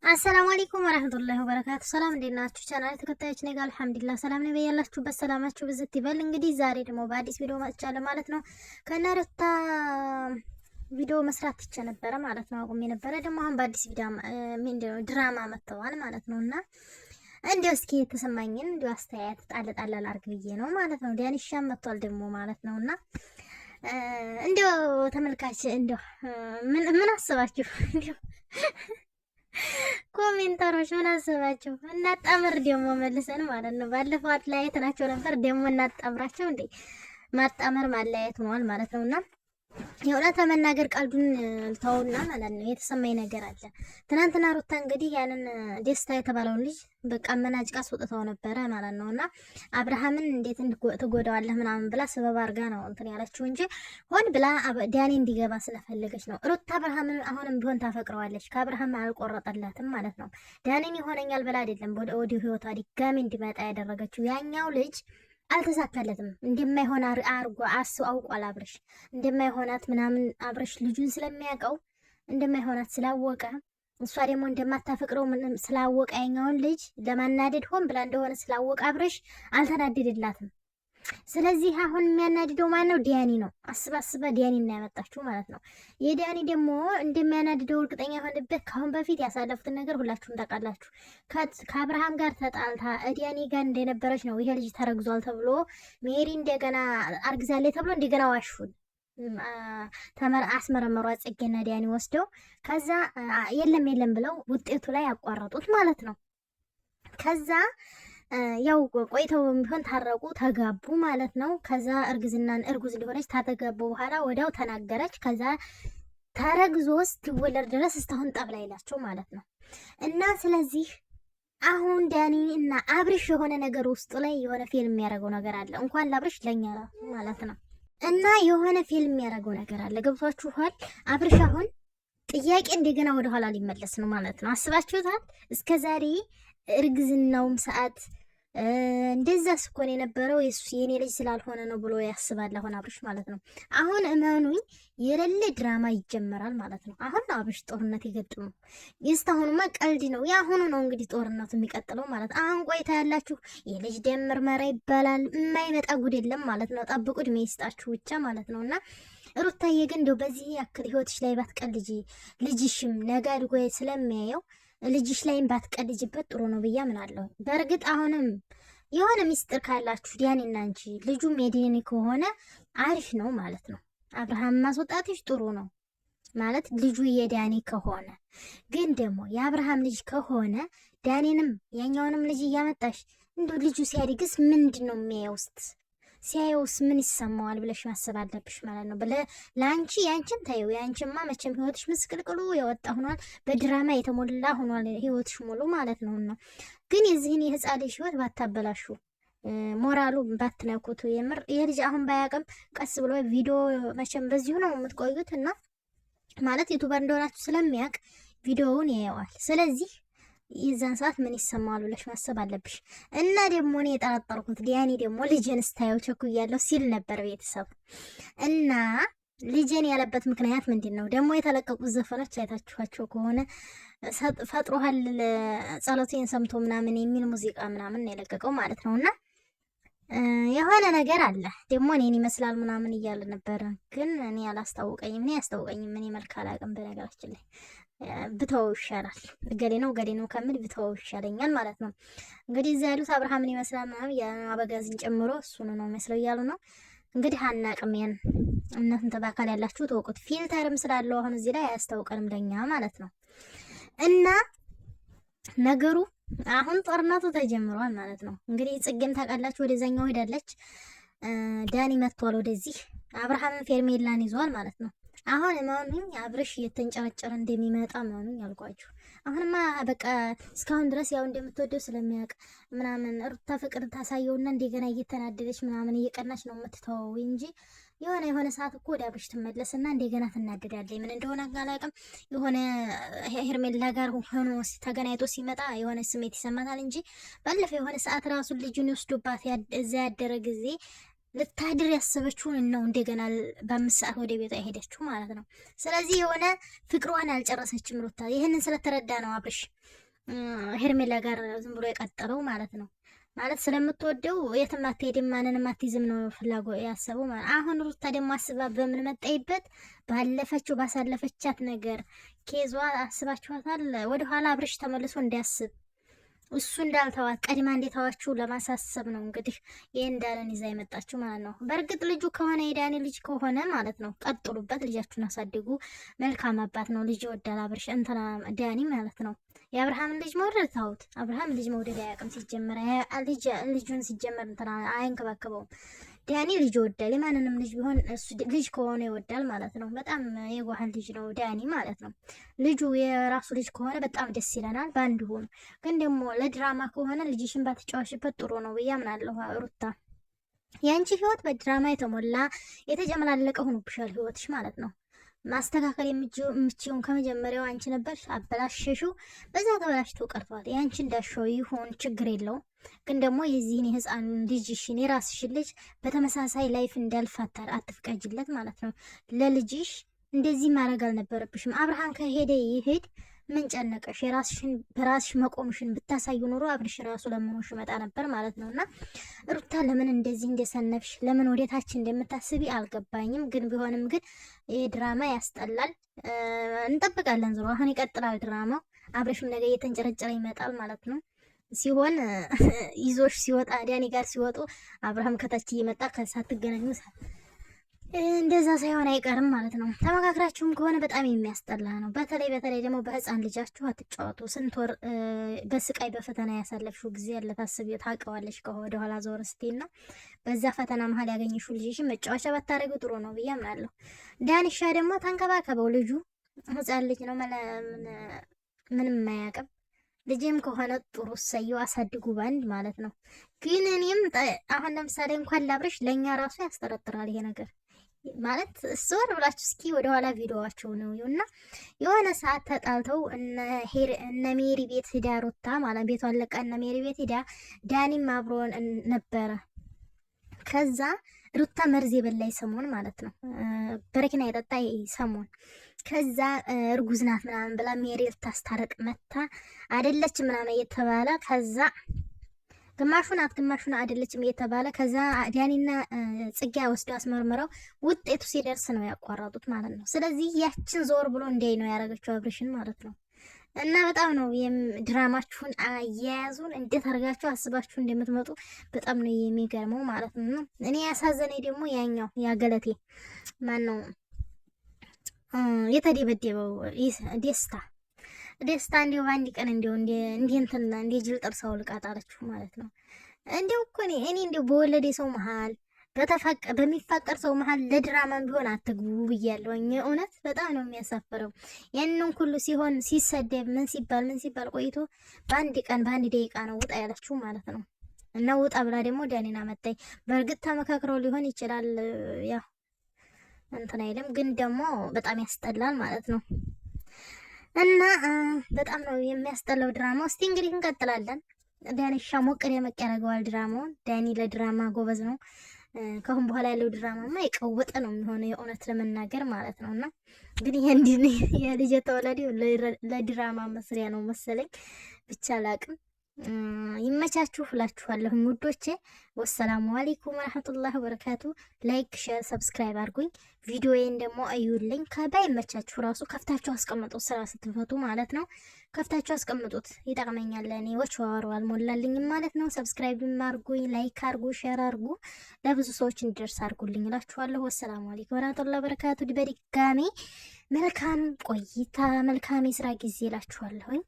አሰላሙ አለይኩም ወራህመቱላሂ ወበረካቱ። ሰላም እንዴት ናችሁ? ቻናል ተከታዮች ነኝ። አልሐምዱሊላህ ሰላም ነኝ። በያላችሁበት ሰላማችሁ ብዝት ይበል። እንግዲህ ዛሬ ደግሞ በአዲስ ቪዲዮ መጥቻለሁ ማለት ነው። ከነሩታ ቪዲዮ መስራት ትቼ ነበረ ማለት ነው፣ አቁሜ ነበረ። ደግሞ አሁን በአዲስ ቪዲዮ ድራማ መጥተዋል ማለት ነው። እና እንዲያው እስኪ የተሰማኝን እንዲያው አስተያየት ጣል ላድርግ ብዬ ነው ማለት ነው። ዳኒሻም መጥቷል ደግሞ ማለት ነው። እና እንዲያው ተመልካች እንዲያው ምን አስባችሁ እንዲያው ኮሜንታሮች ምን አሰባችሁ? እናጣምር ደግሞ መልሰን ማለት ነው። ባለፈው አትለያየት ናቸው ነበር፣ ደግሞ እናጣምራቸው እንዴ! ማጣመር ማለያየት ሆኗል ማለት ነውና የእውነት ለመናገር ቀልዱን ተውና ማለት ነው። የተሰማኝ ነገር አለ። ትናንትና ሩታ እንግዲህ ያንን ደስታ የተባለውን ልጅ በቃ መናጭቃ አስወጥተው ነበረ ማለት ነውና አብርሃምን እንዴት ትጎዳዋለህ ምናምን ብላ ሰበብ አድርጋ ነው እንትን ያለችው እንጂ ሆን ብላ ዳኒ እንዲገባ ስለፈለገች ነው። ሩታ አብርሃምን አሁንም ቢሆን ታፈቅረዋለች። ከአብርሃም አልቆረጠላትም ማለት ነው። ዳኒን ይሆነኛል ብላ አይደለም ወደ ህይወቷ ድጋሚ እንዲመጣ ያደረገችው። ያኛው ልጅ አልተሳካለትም። እንደማይሆን አርጎ አውቋል አብርሽ እንደማይሆናት ምናምን አብርሽ ልጁን ስለሚያውቀው እንደማይሆናት ስላወቀ እሷ ደግሞ እንደማታፈቅረው ስላወቀ ያኛውን ልጅ ለማናደድ ሆን ብላ እንደሆነ ስላወቀ አብርሽ አልተናደድላትም። ስለዚህ አሁን የሚያናድደው ማን ነው? ዲያኒ ነው። አስባ ዲያኒ እና ያመጣችው ማለት ነው። የዲያኒ ደግሞ እንደሚያናድደው እርግጠኛ የሆነበት ካሁን በፊት ያሳለፉትን ነገር ሁላችሁም ታውቃላችሁ። ከአብርሃም ጋር ተጣልታ ዲያኒ ጋር እንደነበረች ነው። ይሄ ልጅ ተረግዟል ተብሎ ሜሪ እንደገና አርግዛለች ተብሎ እንደገና ዋሹን አስመረመሯ ጽጌና ዲያኒ ወስደው ከዛ የለም ብለው ውጤቱ ላይ ያቋረጡት ማለት ነው። ከዛ ያው ቆይተው ቢሆን ታረቁ፣ ተጋቡ ማለት ነው። ከዛ እርጉዝ እንደሆነች ታተጋቡ በኋላ ወዲያው ተናገረች። ከዛ ተረግዞ ስትወለድ ድረስ እስካሁን ጠብ ላይ ናቸው ማለት ነው። እና ስለዚህ አሁን ዳኒ እና አብርሽ የሆነ ነገር ውስጡ ላይ የሆነ ፊልም የሚያደርገው ነገር አለ። እንኳን ለአብርሽ ለኛ ማለት ነው። እና የሆነ ፊልም የሚያደርገው ነገር አለ። ገብቷችኋል? አብርሽ አሁን ጥያቄ እንደገና ወደኋላ ሊመለስ ነው ማለት ነው። አስባችሁታል? እስከዛሬ እርግዝናውም ሰዓት እንደዛ ስኮን የነበረው የኔ ልጅ ስላልሆነ ነው ብሎ ያስባል አሁን አብርሽ ማለት ነው። አሁን እመኑኝ የሌለ ድራማ ይጀመራል ማለት ነው። አሁን አብርሽ ጦርነት ይገጥሙ የስታሁንማ ቀልድ ነው። ያሁኑ ነው እንግዲህ ጦርነቱ የሚቀጥለው ማለት ነው። አሁን ቆይታ ያላችሁ የልጅ ደም ምርመራ ይባላል። የማይመጣ ጉድ የለም ማለት ነው። ጠብቁ፣ እድሜ ይስጣችሁ ብቻ ማለት ነው። እና ሩታዬ ግን እንደው በዚህ ያክል ህይወትሽ ላይ ባትቀልጂ፣ ልጅሽም ነገ አድጎ ስለሚያየው ልጅሽ ላይም ባትቀልጅበት ጥሩ ነው ብዬ አምናለሁ። በእርግጥ አሁንም የሆነ ሚስጥር ካላችሁ ዲያኒና አንቺ ልጁም የዲኒ ከሆነ አሪፍ ነው ማለት ነው። አብርሃም ማስወጣትሽ ጥሩ ነው ማለት ልጁ የዳኒ ከሆነ። ግን ደግሞ የአብርሃም ልጅ ከሆነ ዳኒንም ያኛውንም ልጅ እያመጣሽ እንዶ ልጁ ሲያድግስ ምንድን ነው የሚያውስት ሲያየውስ ምን ይሰማዋል ብለሽ ማሰብ አለብሽ ማለት ነው። ለአንቺ ያንቺን ታየው። ያንቺማ መቼም ህይወትሽ ምስቅልቅሉ የወጣ ሆኗል፣ በድራማ የተሞላ ሆኗል ህይወትሽ ሙሉ ማለት ነው። ግን የዚህን የህፃን ልጅ ህይወት ባታበላሹ፣ ሞራሉ ባትነኩት። የምር ይሄ ልጅ አሁን ባያቅም ቀስ ብሎ ቪዲዮ መቼም በዚሁ ነው የምትቆዩት እና ማለት ዩቱበር እንደሆናችሁ ስለሚያውቅ ቪዲዮውን ያየዋል። ስለዚህ የዛን ሰዓት ምን ይሰማዋል ብለሽ ማሰብ አለብሽ። እና ደግሞ እኔ የጠረጠርኩት ዲያኒ ደግሞ ልጄን ስታየው ቸኩያለሁ ሲል ነበር ቤተሰቡ። እና ልጄን ያለበት ምክንያት ምንድን ነው? ደግሞ የተለቀቁት ዘፈኖች አይታችኋቸው ከሆነ ፈጥሮሃል ጸሎቴን ሰምቶ ምናምን የሚል ሙዚቃ ምናምን ነው የለቀቀው ማለት ነው። እና የሆነ ነገር አለ ደግሞ እኔን ይመስላል ምናምን እያለ ነበረ። ግን እኔ አላስታወቀኝም። እኔ ያስታወቀኝም እኔ መልክ አላውቅም በነገራችን ላይ ብተው ይሻላል። ገሌ ነው ከምል ብተው ይሻለኛል ማለት ነው። እንግዲህ እዛ ያሉት አብርሃምን ይመስላል ምናምን የአበጋዝን ጨምሮ እሱን ነው መስለው እያሉ ነው እንግዲህ አናቅም። ያን እናንተ በአካል ያላችሁ ተወቁት። ፊልተርም ስላለው አሁን እዚህ ላይ አያስታውቀንም ለኛ ማለት ነው። እና ነገሩ አሁን ጦርነቱ ተጀምሯል ማለት ነው። እንግዲህ ጽጌም ታውቃላችሁ ወደዛኛው ሄዳለች። ዳኒ መጥቷል ወደዚህ። አብርሃምን ፌርሜላን ይዟል ማለት ነው። አሁን ማኑኝ አብርሽ እየተንጨረጨረ እንደሚመጣ ማኑኝ አልኳችሁ። አሁንማ በቃ እስካሁን ድረስ ያው እንደምትወደው ስለሚያውቅ ምናምን ሩታ ፍቅር ታሳየውና እንደገና እየተናደደች ምናምን እየቀናች ነው የምትተወው እንጂ የሆነ ሰዓት እኮ ወደ አብርሽ ትመለስና እንደገና ትናደዳለች። ምን እንደሆነ አላውቅም። የሆነ ሄርሜላ ጋር ሆኖ ተገናኝቶ ሲመጣ የሆነ ስሜት ይሰማታል እንጂ ባለፈው የሆነ ሰዓት ራሱ ልጁን ይወስዱባት እዛ ያደረ ጊዜ ልታድር ያሰበችውን ነው እንደገና በ5 ሰዓት ወደ ቤቷ የሄደችው ማለት ነው። ስለዚህ የሆነ ፍቅሯን አልጨረሰችም ሩታ። ይህንን ስለተረዳ ነው አብርሽ ሄርሜላ ጋር ዝም ብሎ የቀጠለው ማለት ነው። ማለት ስለምትወደው የትም አትሄድም ማንንም አትይዝም ነው ፍላጎ ያሰበው ማለት። አሁን ሩታ ደግሞ አስባ በምን መጣይበት ባለፈችው ባሳለፈቻት ነገር ኬዟ አስባችኋታል። ወደኋላ አብርሽ ተመልሶ እንዲያስብ እሱ እንዳልተዋት ቀድማ እንደተዋችው ለማሳሰብ ነው እንግዲህ ይህ እንዳለን ይዛ የመጣችው ማለት ነው። በእርግጥ ልጁ ከሆነ የዳኒ ልጅ ከሆነ ማለት ነው ቀጥሉበት፣ ልጃችሁን አሳድጉ። መልካም አባት ነው፣ ልጅ ይወዳል አብርሽ እንትና ዳኒ ማለት ነው። የአብርሃምን ልጅ መውደድ ታውት፣ አብርሃም ልጅ መውደድ አያውቅም ሲጀመር። ልጁን ሲጀመር እንትና አይንከባከበውም። ዳኒ ልጅ ይወዳል። የማንንም ልጅ ቢሆን እሱ ልጅ ከሆነ ይወዳል ማለት ነው። በጣም የዋህን ልጅ ነው ዳኒ ማለት ነው። ልጁ የራሱ ልጅ ከሆነ በጣም ደስ ይለናል። በአንድ ሆኑ። ግን ደግሞ ለድራማ ከሆነ ልጅሽን ባትጫወሽበት ጥሩ ነው ብዬ አምናለሁ። ሩታ የአንቺ ህይወት በድራማ የተሞላ የተጨመላለቀ ሆኖብሻል ህይወትሽ ማለት ነው። ማስተካከል የምችውን ከመጀመሪያው አንቺ ነበርሽ፣ አበላሸሽው። በዛ ተበላሽቶ ቀርቷል። የአንቺ እንዳሻው ይሁን ችግር የለውም። ግን ደግሞ የዚህን የህፃን ልጅሽን የራስሽን ልጅ በተመሳሳይ ላይፍ እንዳልፋታር አትፍቀጅለት ማለት ነው። ለልጅሽ እንደዚህ ማድረግ አልነበረብሽም። አብርሃም ከሄደ ይሄድ፣ ምን ጨነቀሽ? የራስሽን በራስሽ መቆምሽን ብታሳዩ ኑሮ አብርሽ ራሱ ለምኖሽ መጣ ነበር ማለት ነው። እና ሩታ ለምን እንደዚህ እንደሰነፍሽ ለምን ወደታች እንደምታስቢ አልገባኝም። ግን ቢሆንም ግን ይሄ ድራማ ያስጠላል። እንጠብቃለን። ዞሮ አሁን ይቀጥላል ድራማው። አብርሽም ነገ እየተንጨረጨረ ይመጣል ማለት ነው። ሲሆን ይዞሽ ሲወጣ ዳኒ ጋር ሲወጡ አብርሃም ከታች እየመጣ ከሳትገናኙ እንደዛ ሳይሆን አይቀርም ማለት ነው። ተመካክራችሁም ከሆነ በጣም የሚያስጠላ ነው። በተለይ ደግሞ በህፃን ልጃችሁ አትጫወቱ። ስንት ወር በስቃይ በፈተና ያሳለፍሽው ጊዜ ያለ ታስቢ ታውቀዋለሽ። ከወደ ኋላ ዞር ስቴና በዛ ፈተና መሀል ያገኘሽው ልጅሽን መጫወቻ ባታደርገው ጥሩ ነው ብዬ አምናለሁ። ዳንሻ ደግሞ ተንከባከበው። ልጁ ህፃን ልጅ ነው፣ ምንም አያውቅም። ልጅም ከሆነ ጥሩ ሰየው አሳድጉ ባንድ ማለት ነው። ግን እኔም አሁን ለምሳሌ እንኳን ላብረሽ ለእኛ ራሱ ያስጠረጥራል ይሄ ነገር ማለት ዞር ብላችሁ እስኪ ወደኋላ ቪዲዮዋቸው ነው እና የሆነ ሰዓት ተጣልተው እነ ሜሪ ቤት ሂዳ ሩታ ማለት ቤቷን ለቃ እነ ሜሪ ቤት ሂዳ ዳኒም አብሮን ነበረ። ከዛ ሩታ መርዝ የበላይ ሰሞን ማለት ነው በረኪና የጠጣ ሰሞን ከዛ እርጉዝ ናት ምናምን ብላ ሜሪ ልታስታረቅ መታ አይደለች ምናምን እየተባለ ከዛ ግማሹ ናት ግማሹን አይደለችም እየተባለ ከዛ ዳኒና ጽጌ ወስደው አስመርምረው ውጤቱ ሲደርስ ነው ያቋረጡት ማለት ነው። ስለዚህ ያችን ዞር ብሎ እንዲያይ ነው ያደረገችው አብርሽን ማለት ነው። እና በጣም ነው ድራማችሁን አያያዙን እንዴት አድርጋችሁ አስባችሁ እንደምትመጡ በጣም ነው የሚገርመው ማለት ነው። እኔ ያሳዘነኝ ደግሞ ያኛው ያገለቴ ማን ነው የተደበደበው ደስታ እንዲሁ በአንድ ቀን እንዲሁ እንትና እንደ ጅል ጥርሳው ልቃጣለችሁ ማለት ነው። እንዲሁ እኮ እኔ እንዲሁ በወለደ ሰው መሀል በሚፋቀር ሰው መሀል ለድራማም ቢሆን አትግቡ ብያለሁኝ። እውነት በጣም ነው የሚያሳፍረው። ያንን ሁሉ ሲሆን ሲሰደብ ምን ሲባል ቆይቶ በአንድ ቀን በአንድ ደቂቃ ነው ውጣ ያለችው ማለት ነው። እና ውጣ ብላ ደግሞ ዳኒና መጣይ። በእርግጥ ተመካክረው ሊሆን ይችላል ያው እንትን አይልም፣ ግን ደግሞ በጣም ያስጠላል ማለት ነው። እና በጣም ነው የሚያስጠላው ድራማ። እስቲ እንግዲህ እንቀጥላለን። ዳኒሻ ሞቅ ደመቅ ያደርገዋል ድራማውን። ዳኒ ለድራማ ጎበዝ ነው። ከአሁን በኋላ ያለው ድራማማ የቀወጠ ነው የሚሆነው የእውነት ለመናገር ማለት ነው። እና እንግዲህ የልጅ የተወለደው ለድራማ መስሪያ ነው መሰለኝ፣ ብቻ አላቅም። ይመቻችሁ እላችኋለሁ ውዶቼ። ወሰላሙ አለይኩም ወራህመቱላሂ ወበረካቱ። ላይክ፣ ሼር፣ ሰብስክራይብ አድርጉኝ። ቪዲዮዬን ደግሞ እዩልኝ። ባይመቻችሁ ራሱ ከፍታችሁ አስቀምጡት፣ ስራ ስትፈቱ ማለት ነው። ከፍታችሁ አስቀምጡት፣ ይጠቅመኛል። ለኔ ወችዋሩ አልሞላልኝም ማለት ነው። ሰብስክራይብ አድርጉኝ፣ ላይክ አድርጉ፣ ሼር አድርጉ፣ ለብዙ ሰዎች እንዲደርስ አድርጉልኝ እላችኋለሁ። ወሰላሙ አለይኩም ወራህመቱላሂ ወበረካቱ። በድጋሚ መልካም ቆይታ፣ መልካም የስራ ጊዜ እላችኋለሁኝ።